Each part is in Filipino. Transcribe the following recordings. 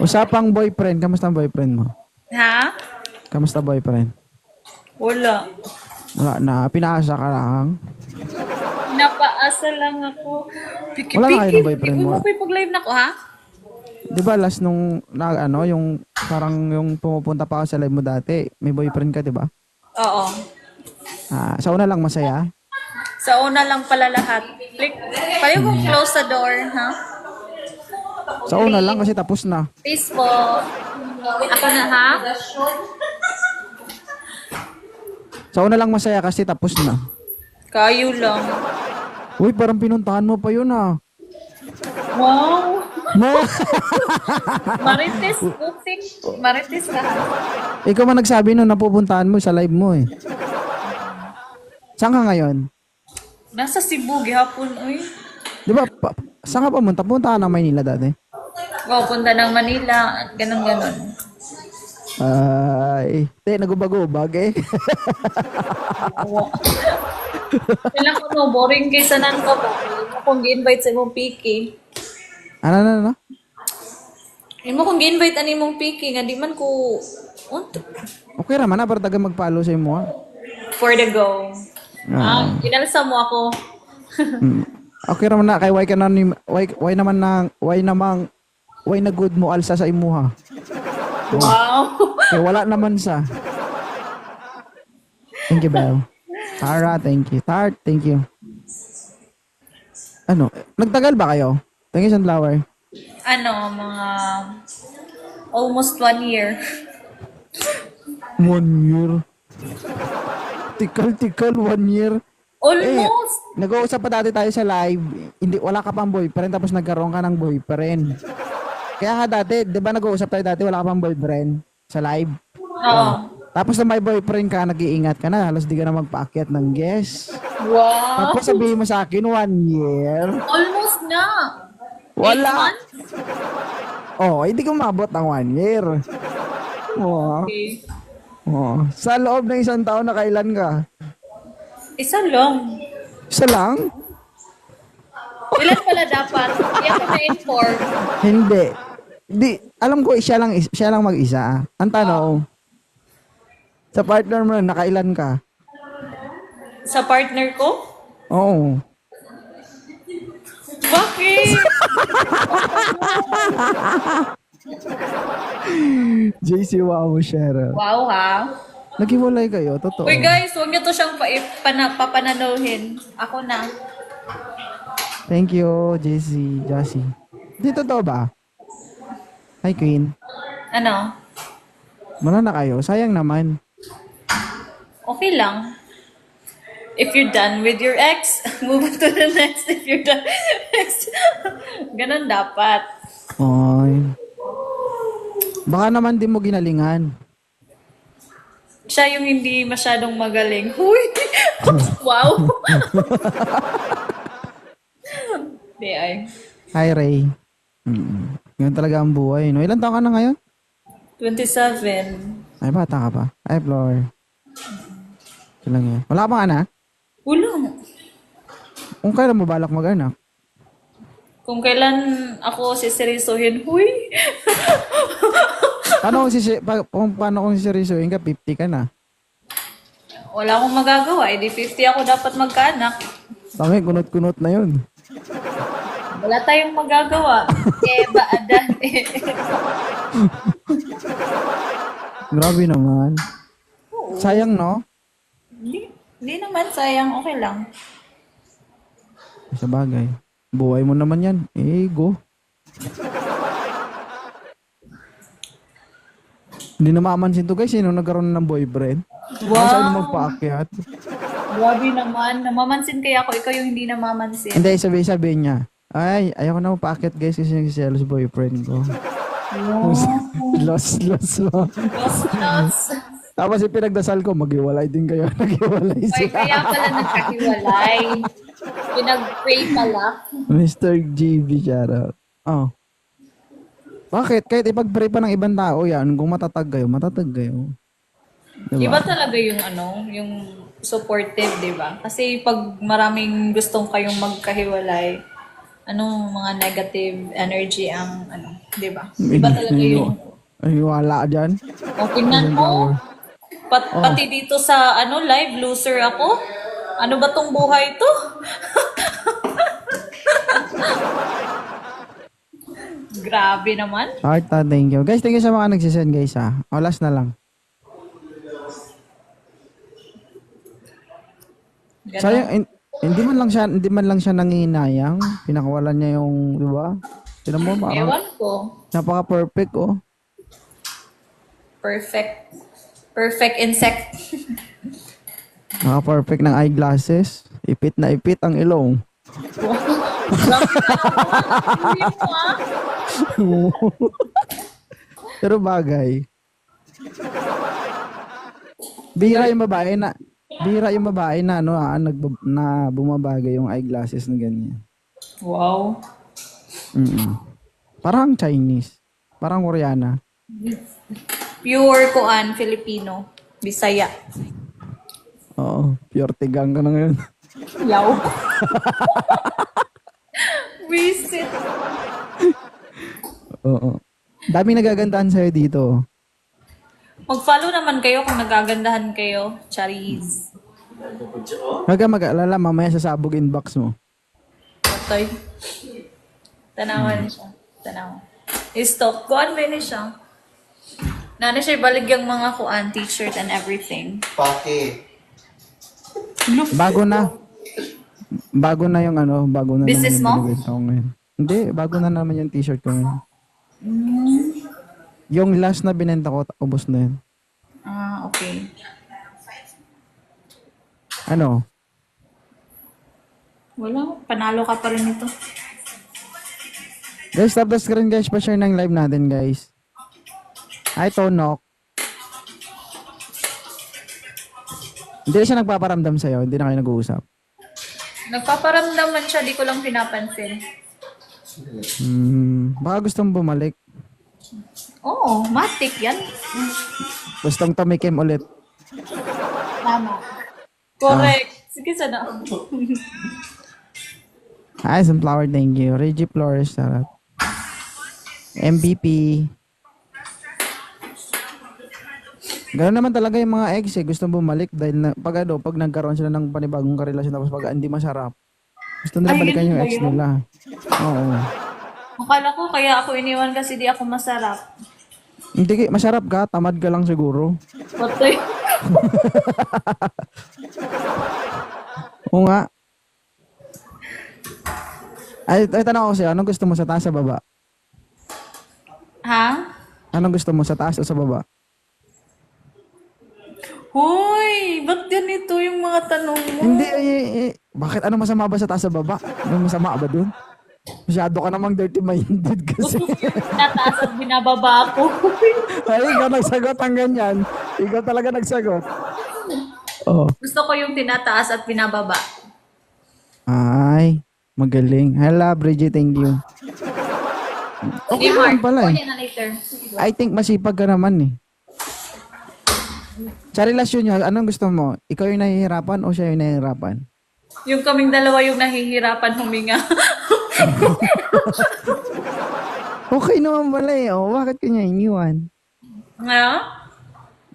Usapang boyfriend, kamusta ang boyfriend mo? Ha? Kamusta boyfriend? Wala. Wala na, pinaasa ka lang. Napaasa lang ako. Wala na kayo Piki-piki. ng boyfriend mo. Uy, mo pag-live na ko, ha? Di ba last nung, yung parang yung pumupunta pa ka sa live mo dati, may boyfriend ka, di ba? Oo. Sa una lang masaya. Sa una lang pala lahat. Click. Payo kong close the door, ha? Sa una lang kasi tapos na. Please po. Ako na, ha? Sa una lang masaya kasi tapos na. Kayo lang. Uy, parang pinuntahan mo pa yun Wow. Ma! Marites, booking. Marites ka, ha? Ikaw man nagsabi nun napupuntahan mo sa live mo eh. Saan ka ngayon? Nasa Cebu, gihapon, uy. Di ba, saan ka pumunta? Punta ka ng Maynila dati. Wow, punta ng Manila. Ganon-ganon. Ay, nagubag-ubag eh. Wow. Kailan ko no, boring kaysa nan ko ba? Kung gi-invite sa imong piki. Ano? Imo kung gi-invite ani mong piki nga di man ko Okay naman na, para taga mag-follow sa imo for the go. Inalsa mo ako. Okay naman na, kay why ka na ni, why na good mo alsa sa imo ha. Wow. Kaya wala naman sa. Thank you, Belle. Tara, thank you. Tart, thank you. Ano, nagtagal ba kayo? Thank you, Sunflower. Ano, mga almost 1 year. 1 year. Tikal, 1 year. Almost. Nag-uusap pa dati tayo sa live. Hindi, wala ka pang boyfriend, tapos nagkaroon ka ng boyfriend. Kaya ka dati, di ba nag-uusap tayo dati, wala ka pang boyfriend sa live? Oo. Tapos na may boyfriend ka, nag-iingat ka na, halos di ka na magpaakyat ng guest. Wow. Tapos sabihin mo sa akin, 1 year. Almost na. Wala. 8 months? Oh, hindi ko mabot ng 1 year. Oh, Okay. Sa loob ng isang taon, nakailan ka? Isa lang. Isa lang? Ilan pala dapat? Hindi ako na-inform. Hindi. Di, alam ko siya lang mag-isa. Ang tanong, sa partner mo, nakailan ka? Sa partner ko? Oo. Bakit? JC, wow, Cheryl. Wow, ha? Naghiwalay kayo, totoo. Uy guys, huwag niyo to siyang papananuhin. Ako na. Thank you, JC, Jassy. Di totoo ba? Hi, Queen. Ano? Wala na kayo, sayang naman. Okay lang. If you're done with your ex, move on to the next. If you're done with your ex, ganun dapat. Oy. Baka naman di mo ginalingan. Siya yung hindi masyadong magaling. Huy! Wow! Di ay. Hi, Ray. Ganun talaga ang buhay, no? Ilan taon ka na ngayon? 27. Ay, bata ka pa. Ay, Floor. Ito lang yan. Wala ka pang anak? Wala. Kung kailan mo balak mag-anak? Kung kailan ako siseryosohin, huy! Paano kung siseryosohin ka, 50 ka na? Wala akong magagawa. Eh, di 50 ako dapat magkaanak. Tangi, kunot-kunot na yun. Wala tayong magagawa. Baadan. Grabe naman. Sayang, no? Hindi naman, sayang. Okay lang. Sa bagay. Buhay mo naman yan. Go. Hindi na mamansin to guys. Sino nagkaroon ng boyfriend? Wow! Saan magpaakyat? Grabe naman. Namamansin kaya ako. Ikaw yung hindi namamansin. Hindi, sabi na. Ay, ayoko na magpaakyat guys kasi nagsiselos boyfriend ko. Wow! Lost. Los. Tapos pinagdasal ko, maghiwalay din kayo. Naghiwalay Ay, sila. kaya pala nagkahiwalay. Pinag-pray pala. Mr. GB, shoutout. Oh. Bakit? Kahit ipag-pray pa ng ibang tao yan, kung matatag kayo. Iba talaga yung yung supportive, di ba? Kasi pag maraming gustong kayong magkahiwalay, anong mga negative energy ang ano, 'di ba? Iba talaga yung Ay, wala dyan. o tingnan mo. Pati dito sa ano live loser ako. Ano ba tong buhay to? Grabe naman. Heart, thank you. Guys, thank you sa mga nagsisend, guys, ha. O, last na lang. Ganon. Sayang, hindi man lang siya nanginayang. Pinakawalan niya yung, di ba? Tinan mo, parang Ewan ko. napaka-perfect, oh. Perfect. Perfect insect. Napaka-perfect ng eyeglasses. Ipit na ipit ang ilong. Hindi mo ah. Pero bagay. Bihira yung babae na ano, na bumabagay yung eyeglasses na ganyan. Wow. Parang Chinese. Parang Koreana. Pure kuan Filipino. Bisaya. Oo, pure tigang ka na ngayon. Yaw. Visit. Oo. Daming nagagandahan sa'yo dito. Mag-follow naman kayo kung nagagandahan kayo. Charis. Huwag ka mag-alala, mamaya sasabog inbox mo. Patay. Tanawan siya. Tanawan. I-stop. Kuan ba ni siya? Nana siya balik yung mga kuan, t-shirt and everything. Pake. Bago na. Bago na yung ano, bago na Business naman mo? yung binibenta ko ngayon. Hindi, bago na naman yung t-shirt ko ngayon. Yung last na binenta ko, ubos na yun. Ah, okay. Ano? Wala. Panalo ka pa rin ito. Guys, stop the screen guys, pa-share ng live natin guys. Hi, Tonok. Hindi na siya nagpaparamdam sa'yo, hindi na kayo nag-uusap. Nagpaparamdam man siya, di ko lang pinapansin. Baka gustong bumalik. Oo, matik yan. Gustong tumikim ulit. Tama. Correct. Sige, sana. Hi, Sunflower, thank you. Reggie Flores, sarap. MVP. Ganoon naman talaga yung mga ex eh. Gustong bumalik dahil pag nagkaroon sila ng panibagong karelasyon tapos pag hindi masarap, gusto nila Ay, balikan yun yung ba ex yun? nila. Oo. Akala ko kaya ako iniwan kasi di ako masarap. Hindi, masarap ka, tamad ka lang siguro. Patay. Oo nga. Ay, tanong ko sa'yo, anong gusto mo sa taas sa baba? Ha? Anong gusto mo sa taas o sa baba? Hoy! Ba't ganito yung mga tanong mo? Hindi, bakit ano masama ba sa taas sa baba? May masama ba dun? Masyado ka namang dirty-minded kasi. Nataas at binababa ako. Ay, ikaw nagsagot ang ganyan. Ikaw talaga nagsagot. Oh. Gusto ko yung tinataas at binababa. Ay, magaling. Hala, Bridget, thank you. Okay Hey, naman Mark. pala eh. Kunin na later. I think masipag ka naman eh. Sa relasyon nyo, anong gusto mo? Ikaw yung nahihirapan o siya yung nahihirapan? Yung kaming dalawa yung nahihirapan huminga. Okay naman pala eh. O, bakit kanya iniwan? Nga?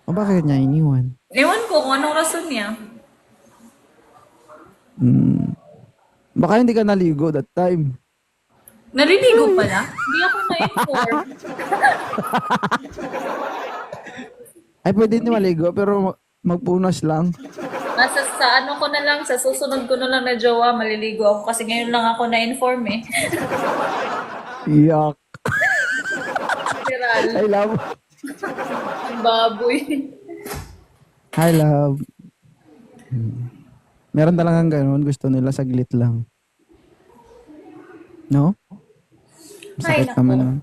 O, bakit niya iniwan? Ewan ko kung anong rason niya. Baka hindi ka naligo that time. Naliligo pala? Hindi ako na-inform. Ay, pwede hindi maligo, pero magpunas lang. Nasa sa ano ko na lang, sa susunod ko na lang na jowa, maliligo ako kasi ngayon lang ako na-inform eh. Yuck. Literal. I love. Ang baboy. Hi, love. Meron talagang ganun. Gusto nila saglit lang. No? Ay, Sakit nako. naman. Nun.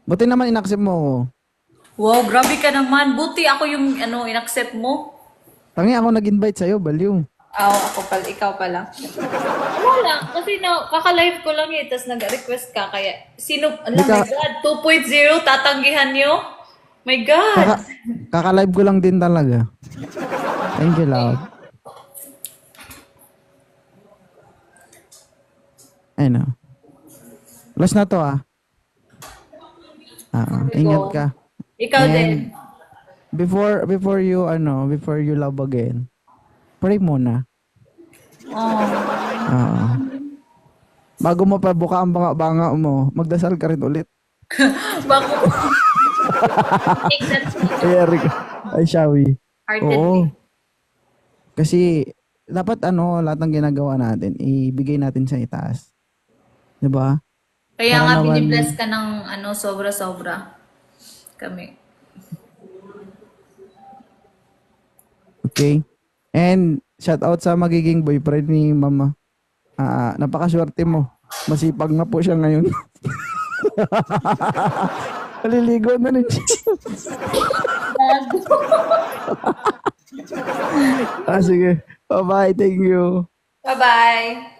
Buti naman inaccept mo ako. Wow, grabe ka naman. Buti ako yung inaccept mo. Tangi ako nag-invite sa'yo, baliw. Ako pala, ikaw pala. Wala, kasi kaka-live ko lang eh, tapos nag-request ka, kaya, Di my ka- God, 2.0, tatanggihan nyo? My God! Kaka-live ko lang din talaga. Thank you, love. I know. Last na to ingat ka. Ikaw And din. before you love again, pray muna. Oh. Bago mo pa buka ang banga mo, magdasal ka rin ulit. Bako. Take that Ay, Shawi. heartedly. Oo. Kasi, dapat lahat ng ginagawa natin, ibigay natin sa itaas. Diba? Kaya Para nga naman- binibless ka ng sobra-sobra. Kami. Okay? And, shout out sa magiging boyfriend ni Mama. Napakaswerte mo. Masipag na po siya ngayon. Naliligo na rin siya. Sige. Bye-bye. Thank you. Bye-bye.